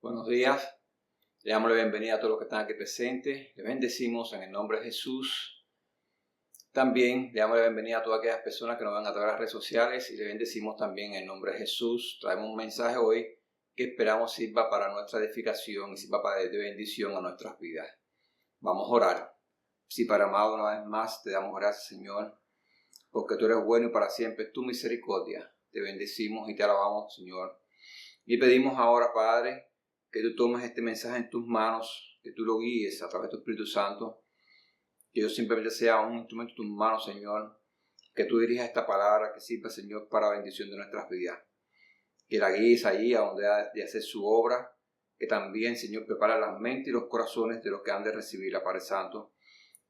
Buenos días, le damos la bienvenida a todos los que están aquí presentes, le bendecimos en el nombre de Jesús. También le damos la bienvenida a todas aquellas personas que nos ven a través de las redes sociales y le bendecimos también en el nombre de Jesús. Traemos un mensaje hoy que esperamos sirva para nuestra edificación y sirva para de bendición a nuestras vidas. Vamos a orar. Sí, Padre amado, una vez más te damos gracias, Señor, porque tú eres bueno y para siempre tu misericordia. Te bendecimos y te alabamos, Señor. Y pedimos ahora, Padre, que tú tomes este mensaje en tus manos, que tú lo guíes a través de tu Espíritu Santo, que yo simplemente sea un instrumento en tus manos, Señor, que tú dirijas esta palabra, que sirva, Señor, para bendición de nuestras vidas, que la guíes allí a donde ha de hacer su obra, que también, Señor, prepara las mentes y los corazones de los que han de recibirla, Padre Santo,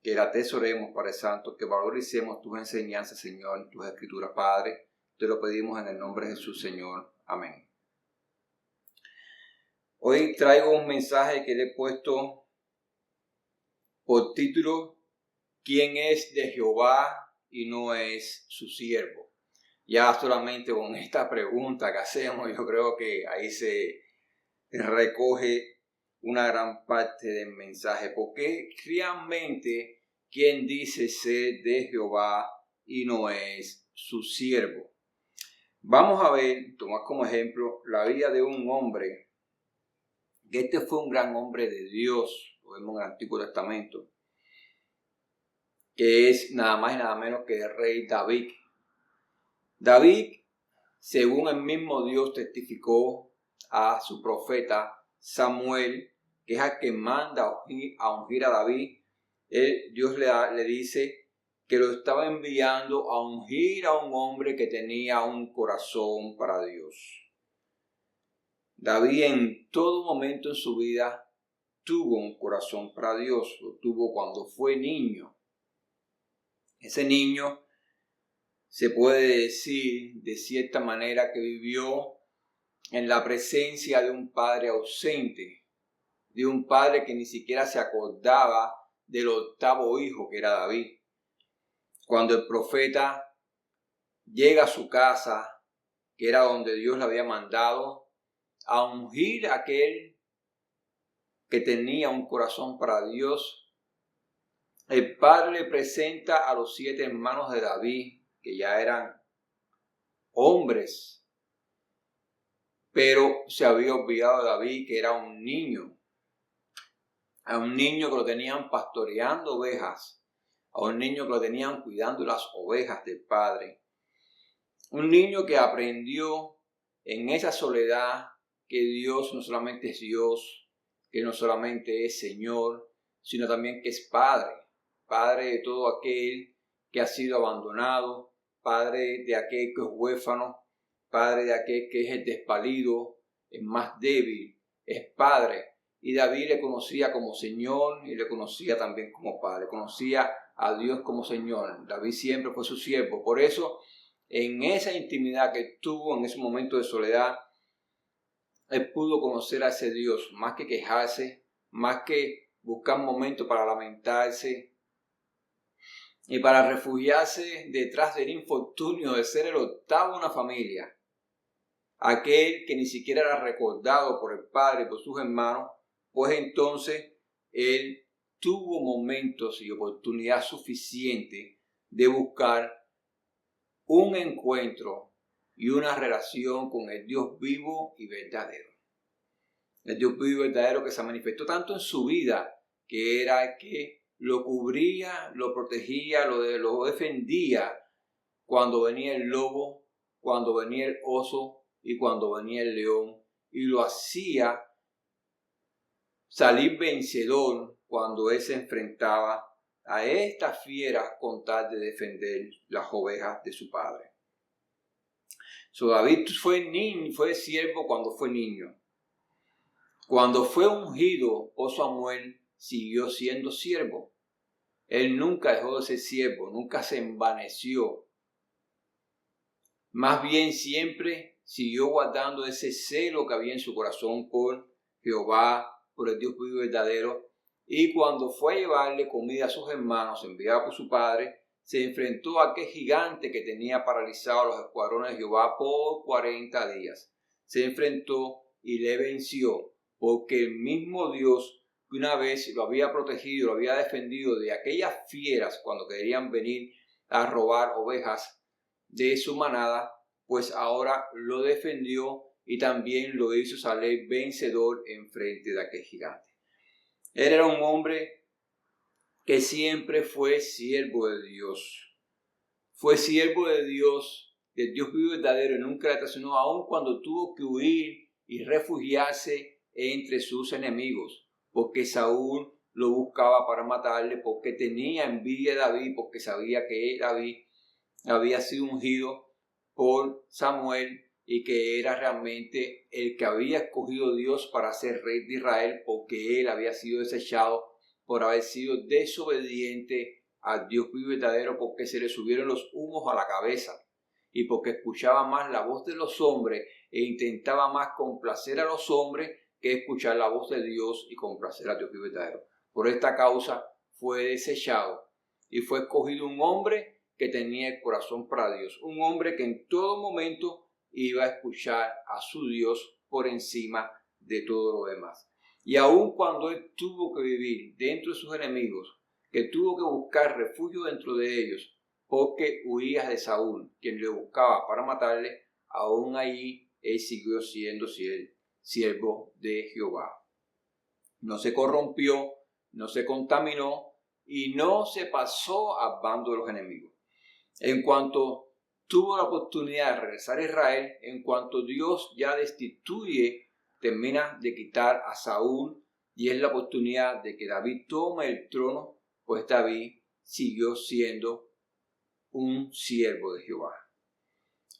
que la atesoremos, Padre Santo, que valoricemos tus enseñanzas, Señor, tus escrituras, Padre, te lo pedimos en el nombre de Jesús, Señor. Amén. Hoy traigo un mensaje que le he puesto por título: ¿Quién es de Jehová y no es su siervo? Ya solamente con esta pregunta que hacemos, yo creo que ahí se recoge una gran parte del mensaje. Porque realmente, ¿quién dice ser de Jehová y no es su siervo? Vamos a ver, tomar como ejemplo la vida de un hombre, que este fue un gran hombre de Dios, lo vemos en el Antiguo Testamento, que es nada más y nada menos que el rey David. David, según el mismo Dios testificó a su profeta Samuel, que es al que manda a ungir a David, Dios le dice que lo estaba enviando a ungir a un hombre que tenía un corazón para Dios. David en todo momento en su vida tuvo un corazón para Dios, lo tuvo cuando fue niño. Ese niño se puede decir de cierta manera que vivió en la presencia de un padre ausente, de un padre que ni siquiera se acordaba del octavo hijo que era David. Cuando el profeta llega a su casa, que era donde Dios le había mandado a ungir a aquel que tenía un corazón para Dios, el padre le presenta a los 7 hermanos de David, que ya eran hombres, pero se había olvidado de David, que era un niño, a un niño que lo tenían pastoreando ovejas, a un niño que lo tenían cuidando las ovejas del padre, un niño que aprendió en esa soledad que Dios no solamente es Dios, que no solamente es Señor, sino también que es Padre, Padre de todo aquel que ha sido abandonado, Padre de aquel que es huérfano, Padre de aquel que es el desvalido, el más débil, es Padre. Y David le conocía como Señor y le conocía también como Padre, conocía a Dios como Señor. David siempre fue su siervo, por eso en esa intimidad que tuvo en ese momento de soledad, él pudo conocer a ese Dios, más que quejarse, más que buscar momentos para lamentarse y para refugiarse detrás del infortunio de ser el octavo de una familia, aquel que ni siquiera era recordado por el padre y por sus hermanos, pues entonces él tuvo momentos y oportunidad suficiente de buscar un encuentro y una relación con el Dios vivo y verdadero. El Dios vivo y verdadero que se manifestó tanto en su vida, que era el que lo cubría, lo protegía, lo defendía cuando venía el lobo, cuando venía el oso y cuando venía el león, y lo hacía salir vencedor cuando él se enfrentaba a estas fieras con tal de defender las ovejas de su padre. David fue siervo cuando fue niño. Cuando fue ungido por Samuel, siguió siendo siervo. Él nunca dejó de ser siervo, nunca se envaneció. Más bien siempre siguió guardando ese celo que había en su corazón por Jehová, por el Dios vivo y verdadero. Y cuando fue a llevarle comida a sus hermanos, enviado por su padre, se enfrentó a aquel gigante que tenía paralizado los escuadrones de Jehová por 40 días. Se enfrentó y le venció. porque el mismo Dios que una vez lo había protegido, lo había defendido de aquellas fieras cuando querían venir a robar ovejas de su manada, pues ahora lo defendió y también lo hizo salir vencedor en frente de aquel gigante. Él era un hombre que siempre fue siervo de Dios. Fue siervo de Dios, del Dios vivo y verdadero, y nunca le traicionó, aun cuando tuvo que huir y refugiarse entre sus enemigos, porque Saúl lo buscaba para matarle, porque tenía envidia de David, porque sabía que David había sido ungido por Samuel y que era realmente el que había escogido Dios para ser rey de Israel, porque él había sido desechado por haber sido desobediente al Dios vivo y verdadero, porque se le subieron los humos a la cabeza y porque escuchaba más la voz de los hombres e intentaba más complacer a los hombres que escuchar la voz de Dios y complacer a Dios vivo y verdadero. Por esta causa fue desechado y fue escogido un hombre que tenía el corazón para Dios, un hombre que en todo momento iba a escuchar a su Dios por encima de todo lo demás. Y aun cuando él tuvo que vivir dentro de sus enemigos, que tuvo que buscar refugio dentro de ellos, porque huía de Saúl, quien le buscaba para matarle, aún allí él siguió siendo siervo de Jehová. No se corrompió, no se contaminó y no se pasó al bando de los enemigos. En cuanto tuvo la oportunidad de regresar a Israel, en cuanto Dios ya destituye, termina de quitar a Saúl y es la oportunidad de que David tome el trono, pues David siguió siendo un siervo de Jehová.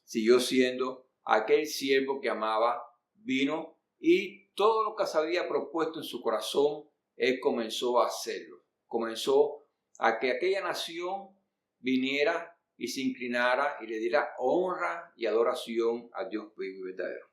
Siguió siendo aquel siervo que amaba, vino y todo lo que se había propuesto en su corazón, él comenzó a hacerlo. Comenzó a que aquella nación viniera y se inclinara y le diera honra y adoración a Dios vivo y verdadero.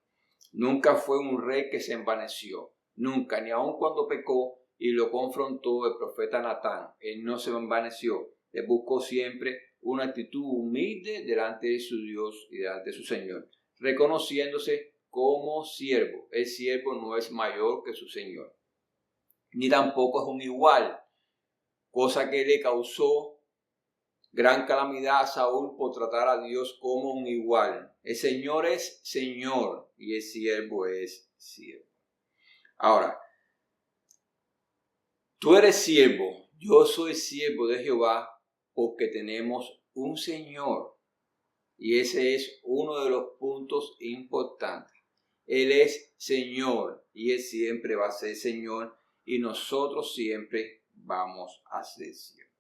Nunca fue un rey que se envaneció, nunca, ni aun cuando pecó y lo confrontó el profeta Natán. Él no se envaneció, él buscó siempre una actitud humilde delante de su Dios y delante de su Señor, reconociéndose como siervo. El siervo no es mayor que su Señor, ni tampoco es un igual, cosa que le causó gran calamidad a Saúl por tratar a Dios como un igual. El Señor es Señor y el siervo es siervo. Ahora, tú eres siervo, yo soy siervo de Jehová porque tenemos un Señor. Y ese es uno de los puntos importantes. Él es Señor y Él siempre va a ser Señor y nosotros siempre vamos a ser siervos.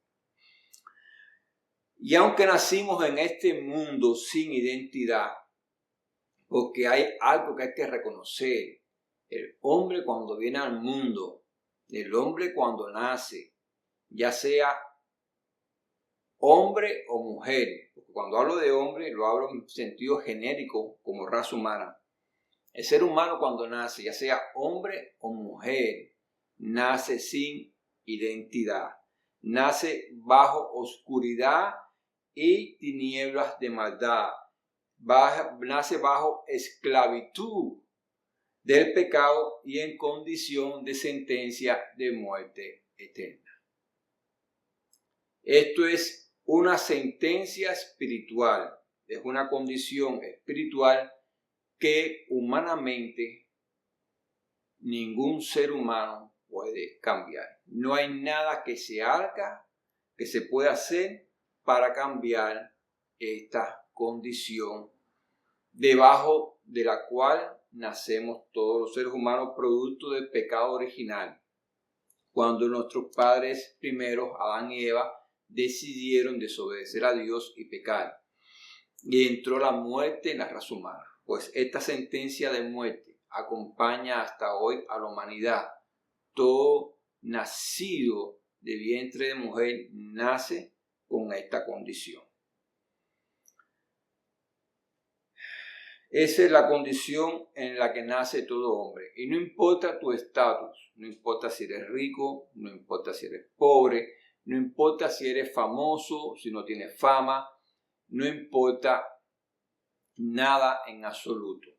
Y aunque nacimos en este mundo sin identidad, porque hay algo que hay que reconocer, el hombre cuando viene al mundo, el hombre cuando nace, ya sea hombre o mujer, porque cuando hablo de hombre lo hablo en sentido genérico como raza humana. El ser humano cuando nace, ya sea hombre o mujer, nace sin identidad, nace bajo oscuridad y tinieblas de maldad, nace bajo esclavitud del pecado y en condición de sentencia de muerte eterna. Esto es una sentencia espiritual, es una condición espiritual que humanamente ningún ser humano puede cambiar. No hay nada que se haga, que se pueda hacer para cambiar esta condición debajo de la cual nacemos todos los seres humanos producto del pecado original. Cuando nuestros padres primeros, Adán y Eva, decidieron desobedecer a Dios y pecar. Y entró la muerte en la raza humana. Pues esta sentencia de muerte acompaña hasta hoy a la humanidad. Todo nacido de vientre de mujer nace con esta condición. Esa es la condición en la que nace todo hombre. Y no importa tu estatus, no importa si eres rico, no importa si eres pobre, no importa si eres famoso, si no tienes fama, no importa nada en absoluto.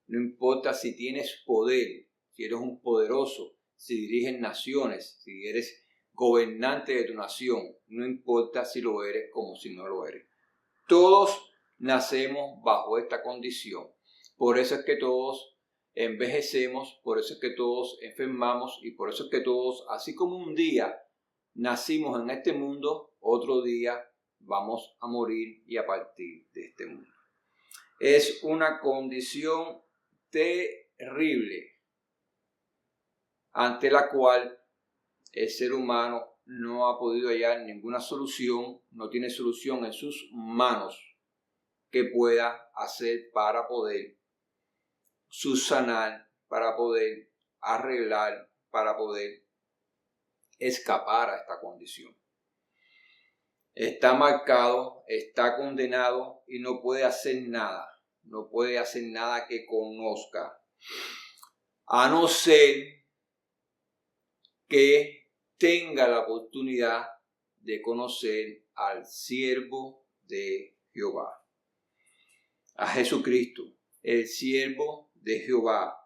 No importa si tienes poder, si eres un poderoso, si diriges naciones, si eres gobernante de tu nación, no importa si lo eres como si no lo eres. Todos nacemos bajo esta condición. Por eso es que todos envejecemos, por eso es que todos enfermamos y por eso es que todos, así como un día nacimos en este mundo, otro día vamos a morir y a partir de este mundo. Es una condición terrible ante la cual el ser humano no ha podido hallar ninguna solución, no tiene solución en sus manos que pueda hacer para poder subsanar, para poder arreglar, para poder escapar a esta condición. Está marcado, está condenado y no puede hacer nada. No puede hacer nada que conozca. A no ser que tenga la oportunidad de conocer al siervo de Jehová. A Jesucristo, el siervo de Jehová.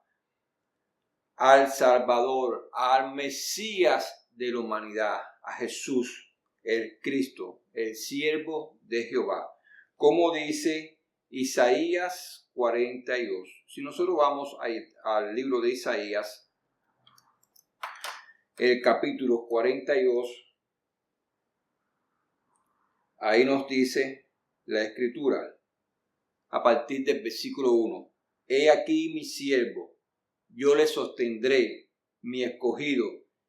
Al Salvador, al Mesías de la humanidad, a Jesús, el Cristo, el siervo de Jehová. Como dice Isaías 42. Si nosotros vamos al libro de Isaías, el capítulo 42, ahí nos dice la Escritura, a partir del versículo 1. He aquí mi siervo, yo le sostendré, mi escogido,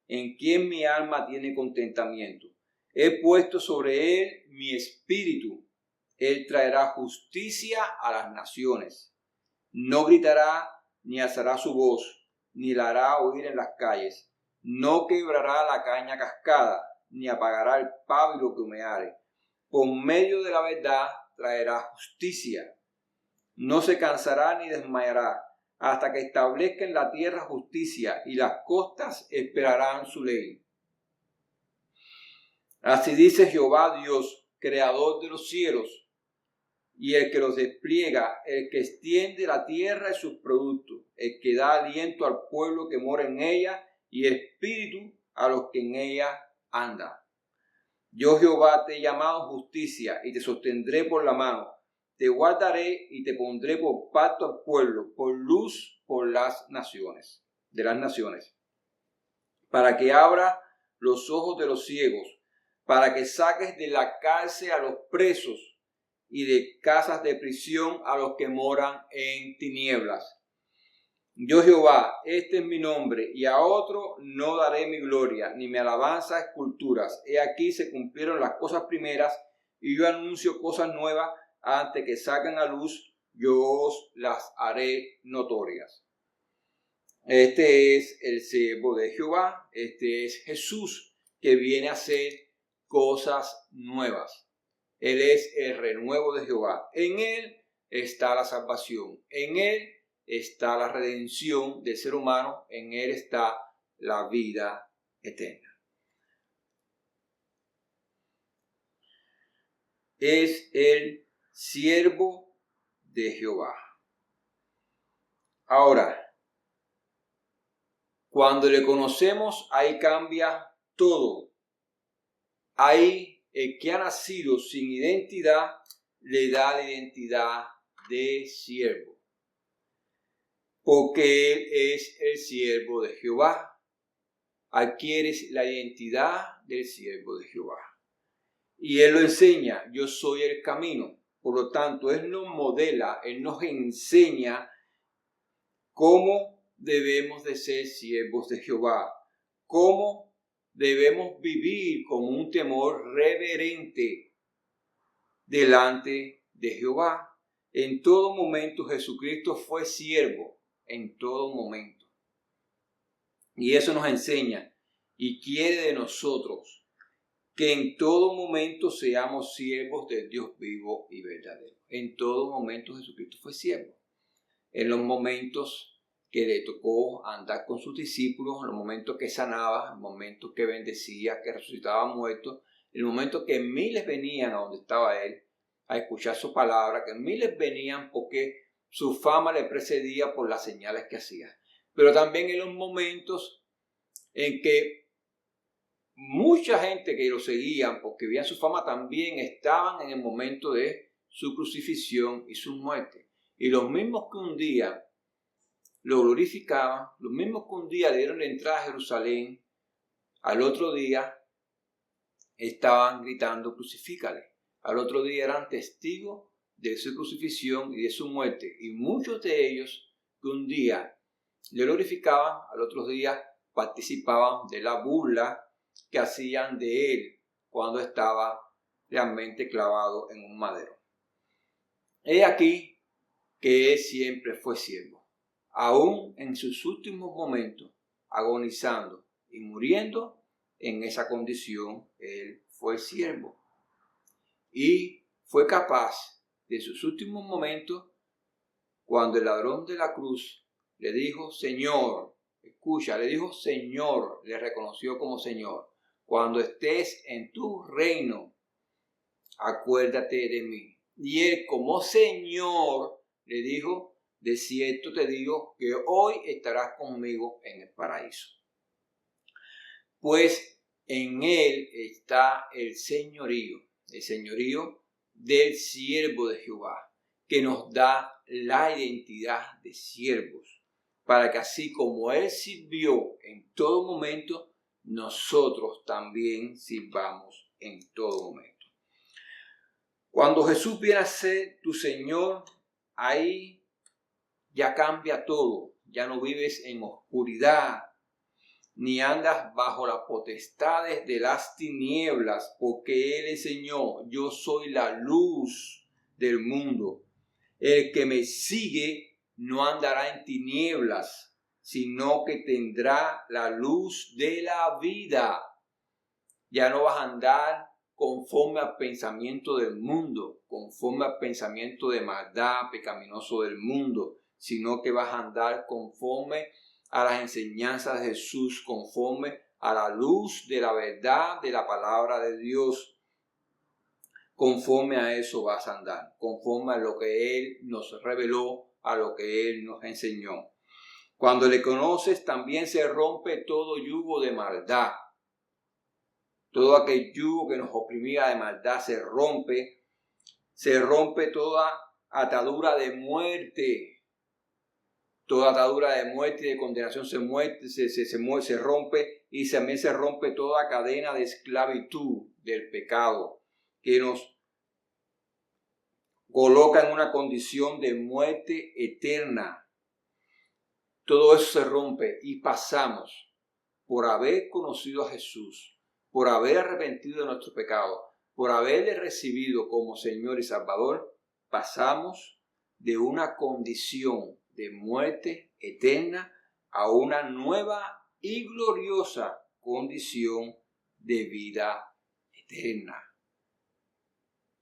en quien mi alma tiene contentamiento. He puesto sobre él mi espíritu. Él traerá justicia a las naciones. No gritará ni alzará su voz, ni la hará oír en las calles. No quebrará la caña cascada, ni apagará el pábilo que humeare. Por medio de la verdad traerá justicia. No se cansará ni desmayará, hasta que establezca en la tierra justicia, y las costas esperarán su ley. Así dice Jehová Dios, creador de los cielos, y el que los despliega, el que extiende la tierra y sus productos, el que da aliento al pueblo que mora en ella, y espíritu a los que en ella andan. Yo Jehová te he llamado justicia, y te sostendré por la mano. Te guardaré y te pondré por pacto al pueblo, por luz por las naciones, de las naciones, para que abra los ojos de los ciegos, para que saques de la cárcel a los presos y de casas de prisión a los que moran en tinieblas. Yo Jehová, este es mi nombre, y a otro no daré mi gloria, ni mi alabanza a esculturas. He aquí se cumplieron las cosas primeras, y yo anuncio cosas nuevas. Antes que salgan a luz, yo os las haré notorias. Este es el siervo de Jehová. Este es Jesús, que viene a hacer cosas nuevas. Él es el renuevo de Jehová. En él está la salvación. En él está la redención del ser humano. En él está la vida eterna. Es el siervo de Jehová. Ahora, cuando le conocemos, ahí cambia todo. Ahí el que ha nacido sin identidad le da la identidad de siervo. Porque él es el siervo de Jehová. Adquieres la identidad del siervo de Jehová. Y él lo enseña, yo soy el camino. Por lo tanto, él nos modela, él nos enseña cómo debemos de ser siervos de Jehová, cómo debemos vivir con un temor reverente delante de Jehová. En todo momento Jesucristo fue siervo, en todo momento. Y eso nos enseña y quiere de nosotros que en todo momento seamos siervos del Dios vivo y verdadero. En todo momento Jesucristo fue siervo. En los momentos que le tocó andar con sus discípulos, en los momentos que sanaba, en los momentos que bendecía, que resucitaba muertos, en los momentos que miles venían a donde estaba él a escuchar su palabra, que miles venían porque su fama le precedía por las señales que hacía. pero también en los momentos en que mucha gente que lo seguían, porque veían su fama, también estaban en el momento de su crucifixión y su muerte. Y los mismos que un día lo glorificaban, los mismos que un día le dieron la entrada a Jerusalén, al otro día estaban gritando crucifícale. Al otro día eran testigos de su crucifixión y de su muerte. Y muchos de ellos que un día le glorificaban, al otro día participaban de la burla que hacían de él cuando estaba realmente clavado en un madero. He aquí que él siempre fue siervo, aún en sus últimos momentos, agonizando y muriendo en esa condición, él fue siervo. Y fue capaz de sus últimos momentos, cuando el ladrón de la cruz le dijo, Señor, escucha, le dijo Señor, le reconoció como Señor. Cuando estés en tu reino, acuérdate de mí. Y él como Señor le dijo, de cierto te digo que hoy estarás conmigo en el paraíso. Pues en él está el señorío del siervo de Jehová, que nos da la identidad de siervos, para que así como él sirvió en todo momento, nosotros también sirvamos en todo momento. Cuando Jesús viene a ser tu Señor, ahí ya cambia todo. Ya no vives en oscuridad, ni andas bajo las potestades de las tinieblas, porque Él enseñó, yo soy la luz del mundo. El que me sigue no andará en tinieblas, sino que tendrá la luz de la vida. Ya no vas a andar conforme al pensamiento del mundo, conforme al pensamiento de maldad pecaminoso del mundo, sino que vas a andar conforme a las enseñanzas de Jesús, conforme a la luz de la verdad de la palabra de Dios. Conforme a eso vas a andar, conforme a lo que Él nos reveló, a lo que Él nos enseñó. Cuando le conoces, también se rompe todo yugo de maldad. Todo aquel yugo que nos oprimía de maldad se rompe toda atadura de muerte. Toda atadura de muerte y de condenación se rompe, y también se rompe toda cadena de esclavitud del pecado que nos coloca en una condición de muerte eterna. Todo eso se rompe y pasamos por haber conocido a Jesús, por haber arrepentido de nuestro pecado, por haberle recibido como Señor y Salvador, pasamos de una condición de muerte eterna a una nueva y gloriosa condición de vida eterna.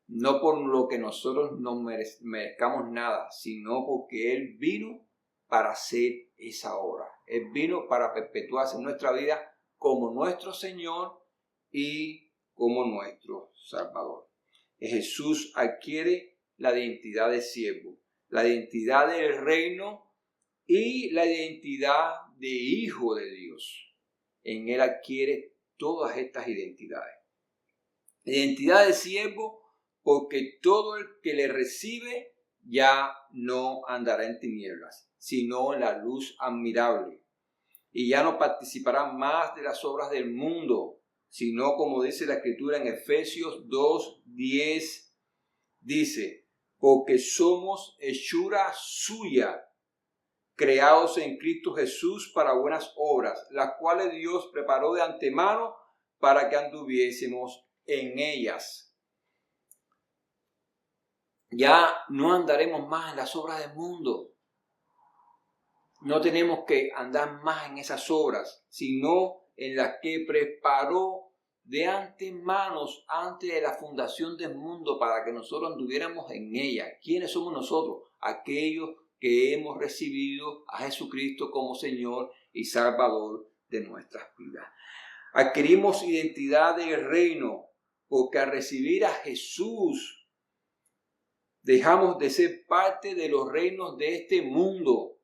No por lo que nosotros no merezcamos nada, sino porque Él vino para hacer esa obra. Él vino para perpetuarse en nuestra vida como nuestro Señor y como nuestro Salvador. Jesús adquiere la identidad de siervo, la identidad del reino y la identidad de hijo de Dios. En Él adquiere todas estas identidades. Identidad de siervo, porque todo el que le recibe ya no andará en tinieblas, sino en la luz admirable. Y ya no participará más de las obras del mundo, sino como dice la Escritura en Efesios 2:10, dice, porque somos hechura suya, creados en Cristo Jesús para buenas obras, las cuales Dios preparó de antemano para que anduviésemos en ellas. Ya no andaremos más en las obras del mundo. No tenemos que andar más en esas obras, sino en las que preparó de antemano, antes de la fundación del mundo, para que nosotros anduviéramos en ella. ¿Quiénes somos nosotros? Aquellos que hemos recibido a Jesucristo como Señor y Salvador de nuestras vidas. Adquirimos identidad del reino, porque al recibir a Jesús, dejamos de ser parte de los reinos de este mundo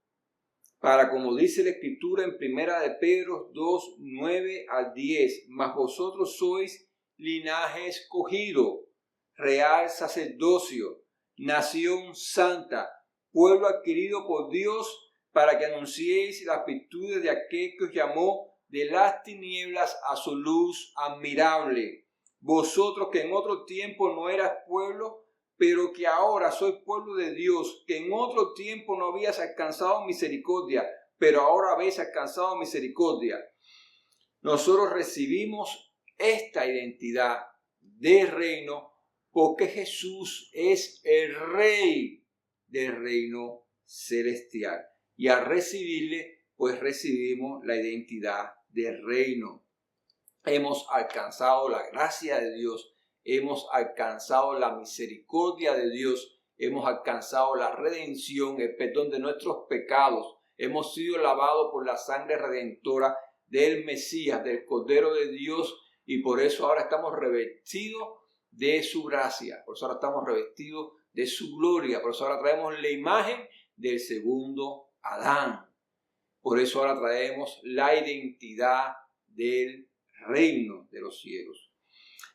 para, como dice la Escritura en 1 de Pedro 2, 9 al 10, mas vosotros sois linaje escogido, real sacerdocio, nación santa, pueblo adquirido por Dios, para que anunciéis las virtudes de aquel que os llamó de las tinieblas a su luz admirable. Vosotros que en otro tiempo no eras pueblo, pero que ahora sois pueblo de Dios, que en otro tiempo no habías alcanzado misericordia, pero ahora habéis alcanzado misericordia. Nosotros recibimos esta identidad de reino porque Jesús es el Rey del reino celestial. Y al recibirle, pues recibimos la identidad del reino. Hemos alcanzado la gracia de Dios, hemos alcanzado la misericordia de Dios, hemos alcanzado la redención, el perdón de nuestros pecados, hemos sido lavados por la sangre redentora del Mesías, del Cordero de Dios, y por eso ahora estamos revestidos de su gracia, por eso ahora estamos revestidos de su gloria, por eso ahora traemos la imagen del segundo Adán, por eso ahora traemos la identidad del reino de los cielos.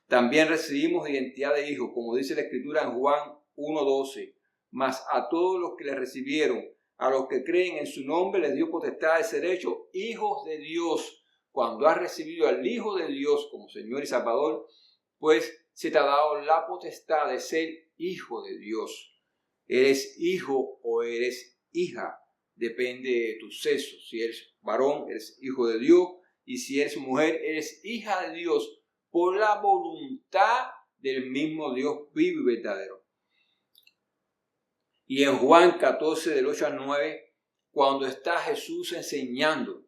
También recibimos identidad de hijos, como dice la Escritura en Juan 1:12, mas a todos los que le recibieron, a los que creen en su nombre, les dio potestad de ser hechos hijos de Dios. Cuando has recibido al Hijo de Dios como Señor y Salvador, pues se te ha dado la potestad de ser hijo de Dios. Eres hijo o eres hija, depende de tu sexo. Si eres varón, eres hijo de Dios, y si eres mujer, eres hija de Dios por la voluntad del mismo Dios vivo y verdadero. Y en Juan 14, del 8 al 9, cuando está Jesús enseñando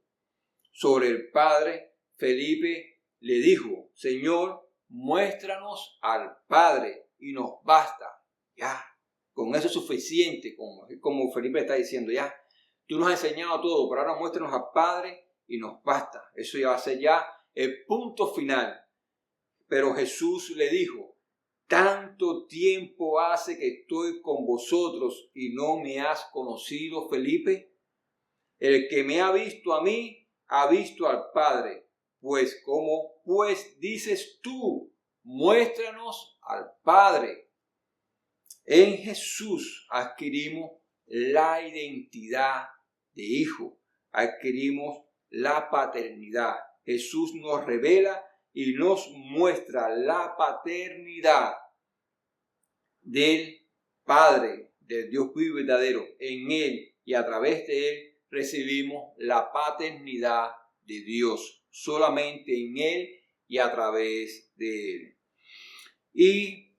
sobre el Padre, Felipe le dijo: Señor, muéstranos al Padre y nos basta. Ya, con eso es suficiente, como Felipe está diciendo, ya, tú nos has enseñado todo, pero ahora muéstranos al Padre y nos basta. Eso ya va a ser ya el punto final. Pero Jesús le dijo: tanto tiempo hace que estoy con vosotros y no me has conocido, Felipe. El que me ha visto a mí, ha visto al Padre. Pues como pues dices tú, muéstranos al Padre. En Jesús adquirimos la identidad de hijo, adquirimos la paternidad. Jesús nos revela y nos muestra la paternidad del Padre, del Dios vivo y verdadero. En Él y a través de Él recibimos la paternidad de Dios, solamente en Él y a través de Él. Y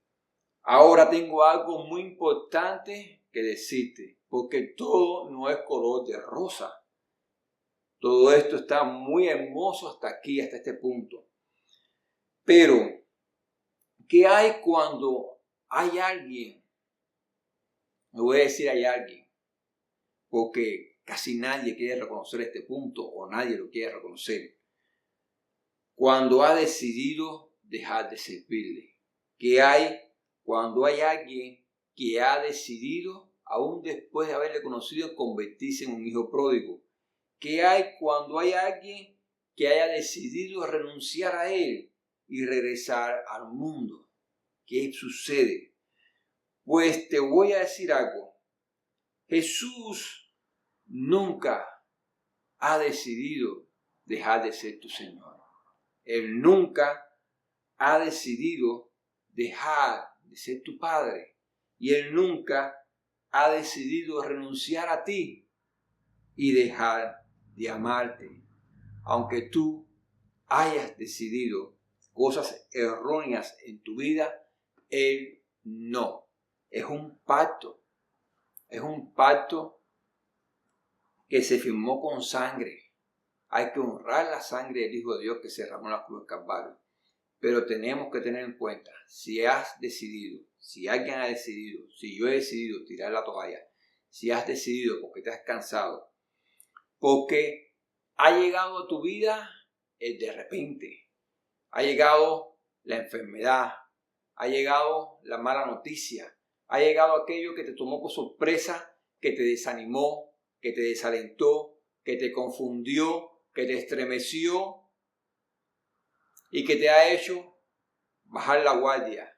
ahora tengo algo muy importante que decirte, porque todo no es color de rosa. Todo esto está muy hermoso hasta aquí, hasta este punto. Pero, ¿qué hay cuando hay alguien? Me voy a decir hay alguien, porque casi nadie quiere reconocer este punto o nadie lo quiere reconocer. Cuando ha decidido dejar de servirle. ¿Qué hay cuando hay alguien que ha decidido, aún después de haberle conocido, convertirse en un hijo pródigo? ¿Qué hay cuando hay alguien que haya decidido renunciar a él y regresar al mundo? ¿Qué sucede? Pues te voy a decir algo. Jesús nunca ha decidido dejar de ser tu Señor. Él nunca ha decidido dejar de ser tu Padre. Y Él nunca ha decidido renunciar a ti y dejar de amarte. Aunque tú hayas decidido cosas erróneas en tu vida, Él no. Es un pacto. Es un pacto que se firmó con sangre. Hay que honrar la sangre del Hijo de Dios que se derramó en la cruz del Calvario. Pero tenemos que tener en cuenta, si has decidido, si alguien ha decidido, si yo he decidido tirar la toalla, si has decidido porque te has cansado, porque ha llegado a tu vida el de repente, ha llegado la enfermedad, ha llegado la mala noticia, ha llegado aquello que te tomó por sorpresa, que te desanimó, que te desalentó, que te confundió, que te estremeció y que te ha hecho bajar la guardia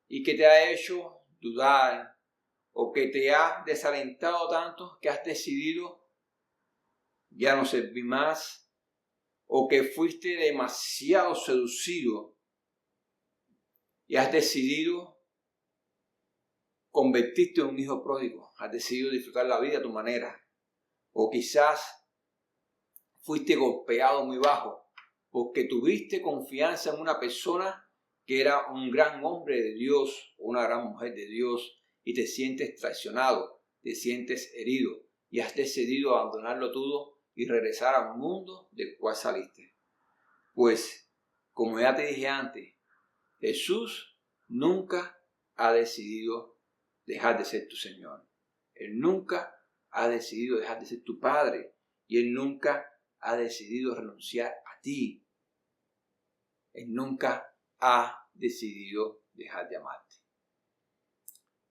y que te ha hecho dudar o que te ha desalentado tanto que has decidido ya no servir más o que fuiste demasiado seducido y has decidido convertirte en un hijo pródigo, has decidido disfrutar la vida a tu manera o quizás fuiste golpeado muy bajo porque tuviste confianza en una persona que era un gran hombre de Dios o una gran mujer de Dios y te sientes traicionado, te sientes herido y has decidido abandonarlo todo y regresar al mundo del cual saliste. Pues, como ya te dije antes, Jesús nunca ha decidido dejar de ser tu Señor. Él nunca ha decidido dejar de ser tu Padre y Él nunca ha decidido renunciar a ti. Él nunca ha decidido dejar de amarte.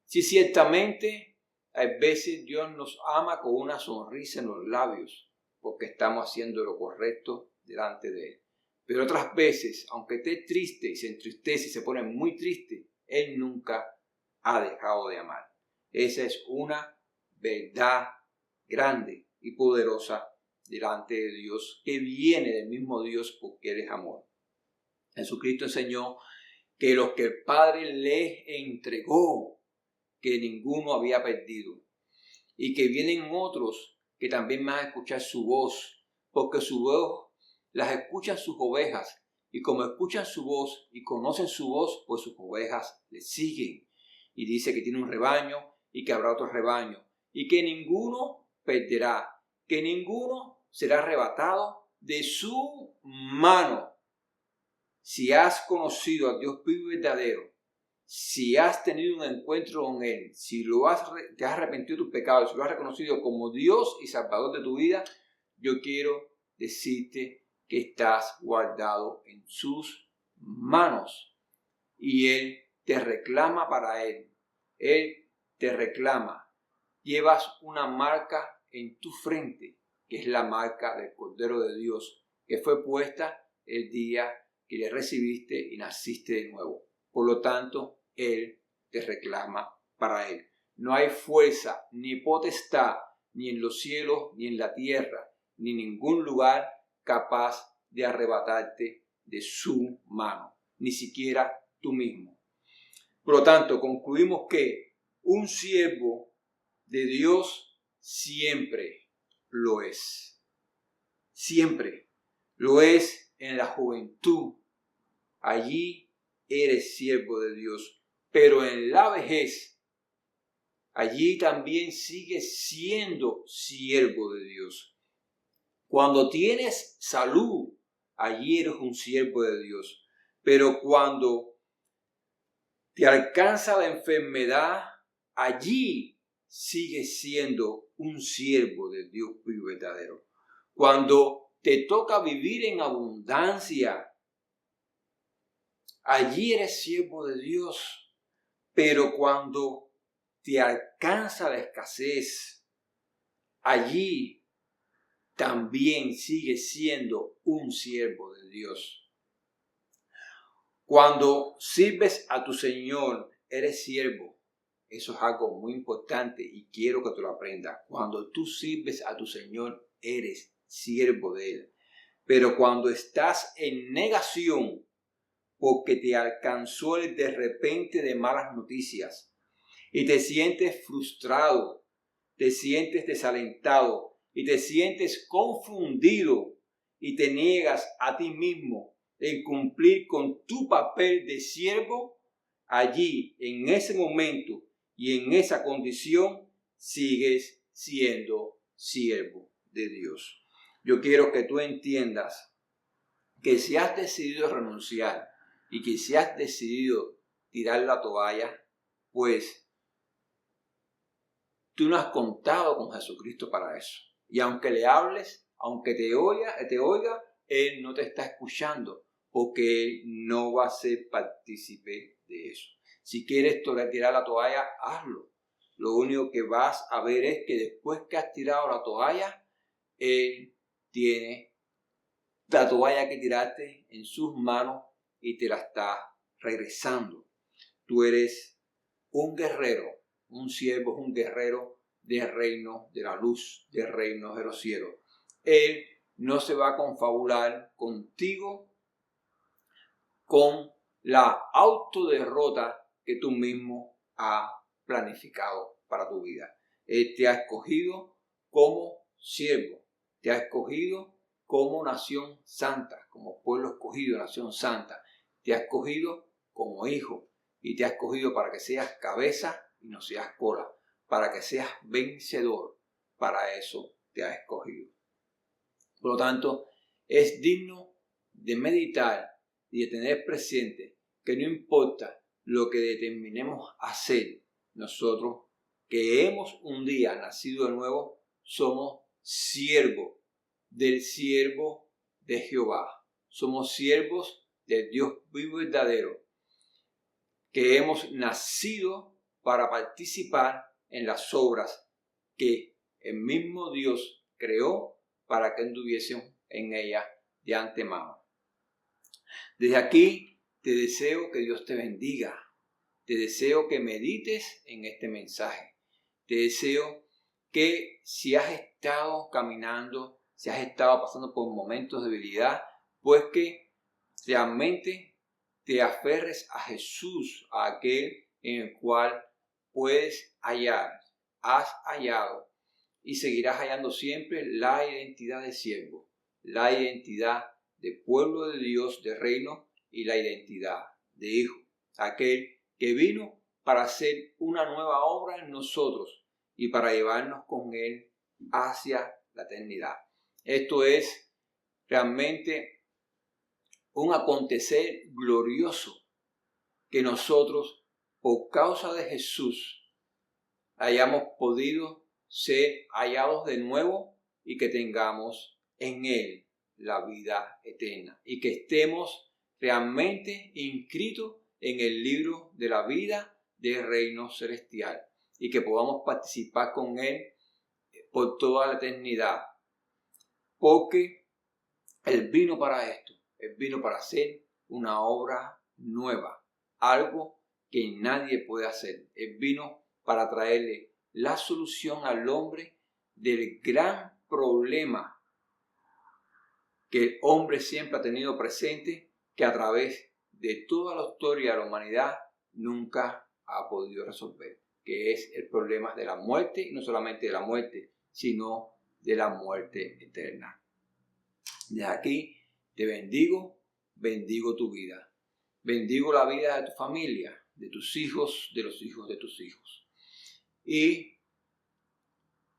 Sí, ciertamente, a veces Dios nos ama con una sonrisa en los labios porque estamos haciendo lo correcto delante de Él. Pero otras veces, aunque esté triste y se entristece y se pone muy triste, Él nunca ha dejado de amar. Esa es una verdad grande y poderosa delante de Dios que viene del mismo Dios porque Él es amor. Jesucristo enseñó que los que el Padre les entregó, que ninguno había perdido, y que vienen otros que también van a escuchar su voz, porque su voz las escuchan sus ovejas, y como escuchan su voz y conocen su voz, pues sus ovejas le siguen. Y dice que tiene un rebaño y que habrá otro rebaño, y que ninguno perderá, que ninguno será arrebatado de su mano. Si has conocido al Dios vivo y verdadero, si has tenido un encuentro con Él, si te has arrepentido de tus pecados, si lo has reconocido como Dios y Salvador de tu vida, yo quiero decirte que estás guardado en sus manos y Él te reclama para Él. Él te reclama. Llevas una marca en tu frente, que es la marca del Cordero de Dios, que fue puesta el día que le recibiste y naciste de nuevo. Por lo tanto, Él te reclama para Él. No hay fuerza ni potestad, ni en los cielos, ni en la tierra, ni en ningún lugar capaz de arrebatarte de su mano, ni siquiera tú mismo. Por lo tanto, concluimos que un siervo de Dios siempre lo es. Siempre lo es en la juventud. Allí eres siervo de Dios. Pero en la vejez, allí también sigues siendo siervo de Dios. Cuando tienes salud, allí eres un siervo de Dios. Pero cuando te alcanza la enfermedad, allí sigues siendo un siervo de Dios vivo y verdadero. Cuando te toca vivir en abundancia, allí eres siervo de Dios. Pero cuando te alcanza la escasez, allí también sigues siendo un siervo de Dios. Cuando sirves a tu Señor, eres siervo. Eso es algo muy importante y quiero que te lo aprendas. Cuando tú sirves a tu Señor, eres siervo de Él. Pero cuando estás en negación, porque te alcanzó el de repente de malas noticias y te sientes frustrado, te sientes desalentado y te sientes confundido y te niegas a ti mismo en cumplir con tu papel de siervo, allí en ese momento y en esa condición sigues siendo siervo de Dios. Yo quiero que tú entiendas que si has decidido renunciar y que si has decidido tirar la toalla, pues tú no has contado con Jesucristo para eso. Y aunque le hables, aunque te oiga, Él no te está escuchando porque Él no va a ser partícipe de eso. Si quieres tirar la toalla, hazlo. lo único que vas a ver es que después que has tirado la toalla, Él tiene la toalla que tiraste en sus manos y te la está regresando. Tú eres un guerrero, un siervo es un guerrero del reino de la luz, del reino de los cielos. Él no se va a confabular contigo con la autoderrota que tú mismo has planificado para tu vida. Él te ha escogido como siervo, te ha escogido como nación santa, como pueblo escogido, nación santa. Te ha escogido como hijo y te ha escogido para que seas cabeza y no seas cola, para que seas vencedor. Para eso te ha escogido. Por lo tanto, es digno de meditar y de tener presente que no importa lo que determinemos hacer, nosotros que hemos un día nacido de nuevo, somos siervos del siervo de Jehová. Somos siervos del Dios vivo y verdadero, que hemos nacido para participar en las obras que el mismo Dios creó para que anduviésemos en ellas de antemano. Desde aquí te deseo que Dios te bendiga. Te deseo que medites en este mensaje. Te deseo que si has estado caminando, si has estado pasando por momentos de debilidad, pues que realmente te aferres a Jesús, a aquel en el cual puedes hallar, has hallado y seguirás hallando siempre la identidad de siervo, la identidad de pueblo de Dios, de reino y la identidad de hijo, aquel que vino para hacer una nueva obra en nosotros y para llevarnos con Él hacia la eternidad. Esto es realmente un acontecer glorioso que nosotros, por causa de Jesús, hayamos podido ser hallados de nuevo y que tengamos en Él la vida eterna y que estemos realmente inscritos en el libro de la vida del reino celestial y que podamos participar con Él por toda la eternidad, porque Él vino para esto, Él vino para hacer una obra nueva, algo que nadie puede hacer. Él vino para traerle la solución al hombre del gran problema que el hombre siempre ha tenido presente, que a través de toda la historia de la humanidad nunca ha podido resolver, que es el problema de la muerte, y no solamente de la muerte, sino de la muerte eterna. Desde aquí te bendigo, bendigo tu vida, bendigo la vida de tu familia, de tus hijos, de los hijos de tus hijos. Y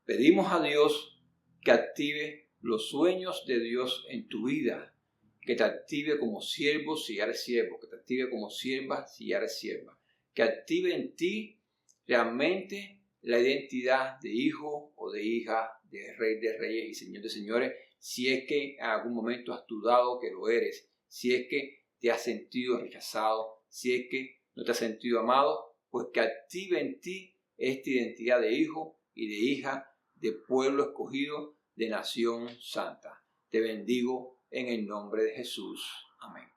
pedimos a Dios que active los sueños de Dios en tu vida, que te active como siervo si ya eres siervo, que te active como sierva si ya eres sierva, que active en ti realmente la identidad de hijo o de hija, de rey de reyes y señor de señores, si es que en algún momento has dudado que lo eres, si es que te has sentido rechazado, si es que no te has sentido amado, pues que active en ti esta identidad de hijo y de hija, de pueblo escogido, de nación santa. Te bendigo en el nombre de Jesús. Amén.